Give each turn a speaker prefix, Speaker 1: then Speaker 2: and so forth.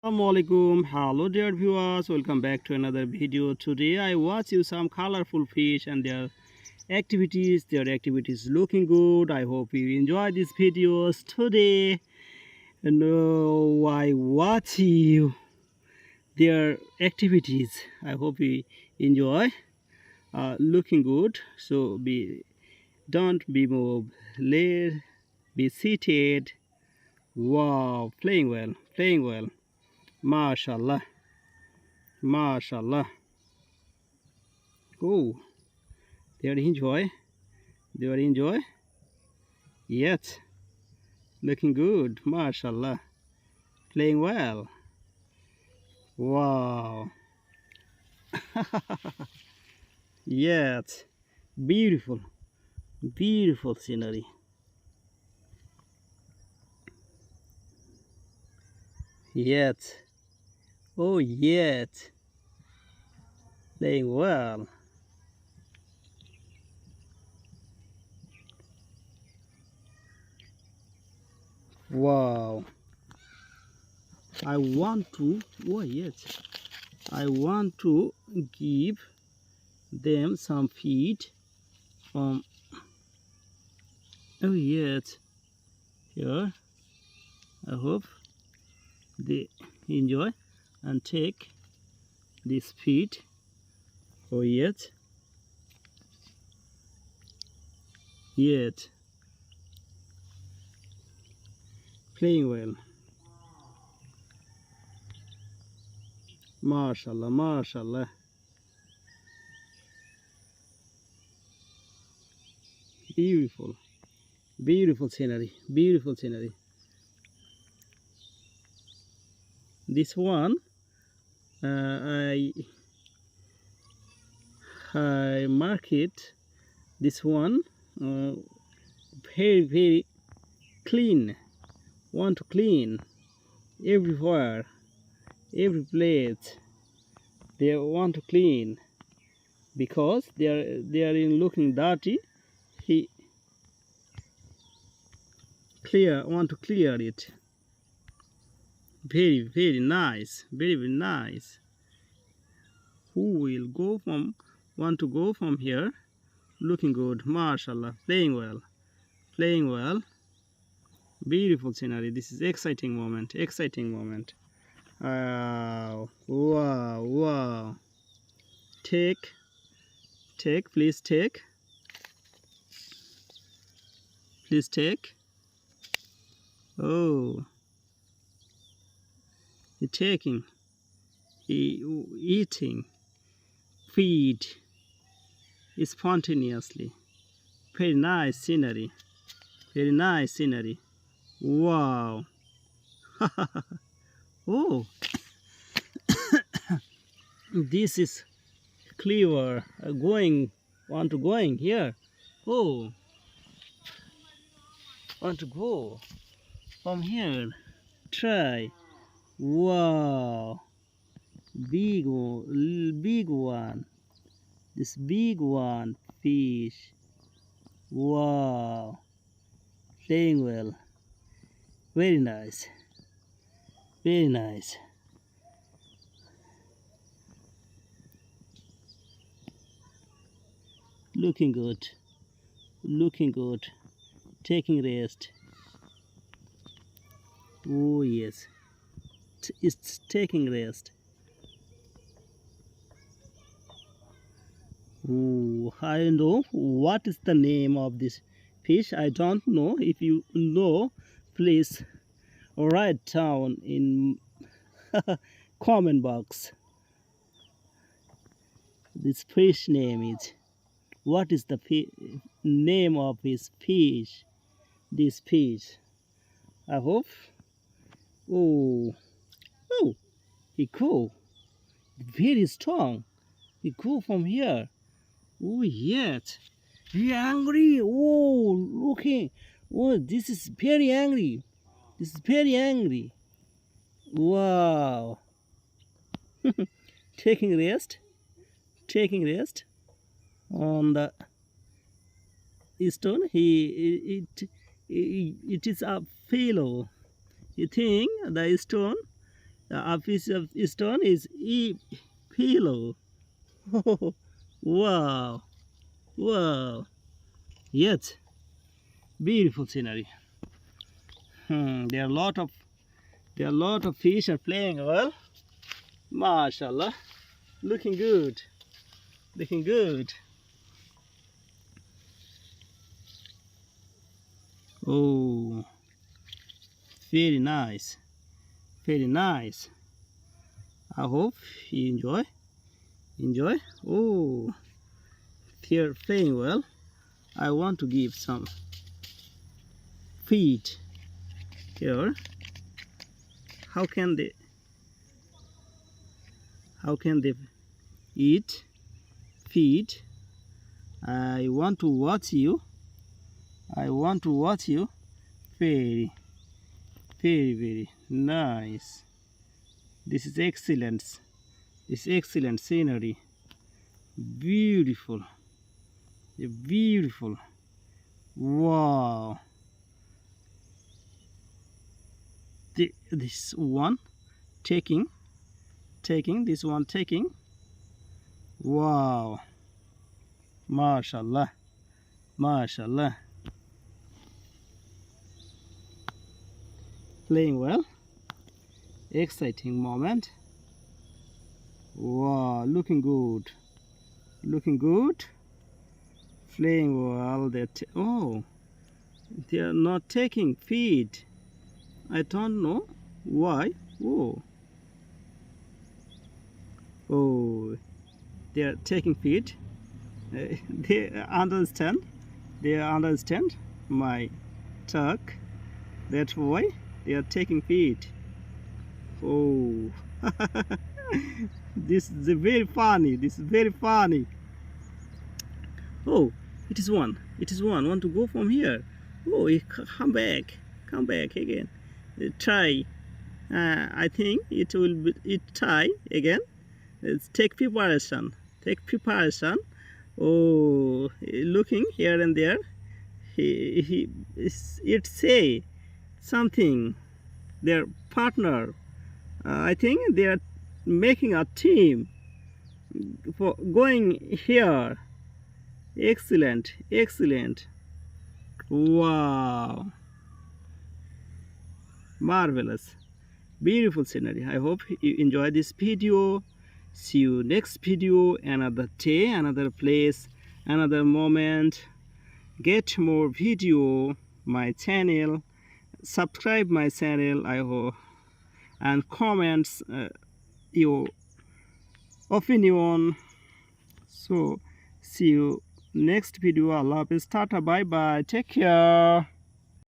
Speaker 1: Assalamualaikum. Hello dear viewers, welcome back to another video. Today I watch you some colorful fish and their activities looking good. I hope you enjoy these videos today. And I watch you their activities. I hope you enjoy. Looking good. So don't be moved. Let be seated. Wow, playing well, playing well. MashaAllah. MashaAllah. Oh, they are enjoy. They are enjoy. Yes, looking good. MashaAllah. Playing well. Wow. Yes. Beautiful. Beautiful scenery. Yes. Oh, yes. Playing well. Wow. I want to. Oh, yes. I want to give them some feed from. Oh, yes. Here. I hope they enjoy and take this feed. Oh, yet playing well. MashaAllah, MashaAllah. Beautiful, beautiful scenery, beautiful scenery. This one, I mark it. This one, very clean. Want to clean everywhere, every place. They want to clean because they are in looking dirty. He want to clear it. Very nice, very nice. Who will go from want to go from here? Looking good, mashallah. Playing well, playing well. Beautiful scenery. This is exciting moment, exciting moment. Wow. Take, please take, please take. Oh, he taking, he eating, feed spontaneously. Very nice scenery, very nice scenery. Wow. Oh, this is clever. Want to going here. Oh, want to go from here. Try. Wow, big one. This big one fish. Wow, playing well. Very nice, very nice. Looking good, looking good. Taking rest. Oh yes, it's taking rest. Oh, I know what is the name of this fish. I don't know. If you know, please write down in comment box. This fish name is. What is the name of his fish? This fish. I hope. Oh, he go very strong. He go from here. Oh, yes. He angry. Oh, looking. Oh, this is very angry. This is very angry. Wow. Taking rest. Taking rest on the stone. It is a fellow. You think the stone A piece of stone is pillow. Wow, wow. Yet beautiful scenery. There are a lot of fish are playing well. Mashallah, looking good, looking good. Oh, very nice, very nice. I hope you enjoy. Oh, they're playing well. I want to give some feed here. How can they eat feed? I want to watch you. Very, very, very nice. This is excellent. This excellent scenery. Beautiful. Beautiful. Wow. This one taking. This one taking. Wow. Mashallah. Mashallah. Playing well. Exciting moment. Wow, looking good. Looking good. Playing well. Oh, they are not taking feed. I don't know why. Oh, they are taking feed. They understand. They understand my talk. That's why they are taking feed. Oh, this is very funny. This is very funny. Oh, it is one. It is one. Want to go from here? Oh, come back. Come back again. Try. I think it will be. It try again. Let's take preparation. Take preparation. Oh, looking here and there. It say something. Their partner. I think they are making a team for going here. Excellent, excellent. Wow, marvelous, beautiful scenery. I hope you enjoy this video. See you next video, another day, another place, another moment. Get more video my channel, subscribe my channel, I hope, and comments your opinion. So see you next video. Allah Hafiz, tata, bye bye, take care.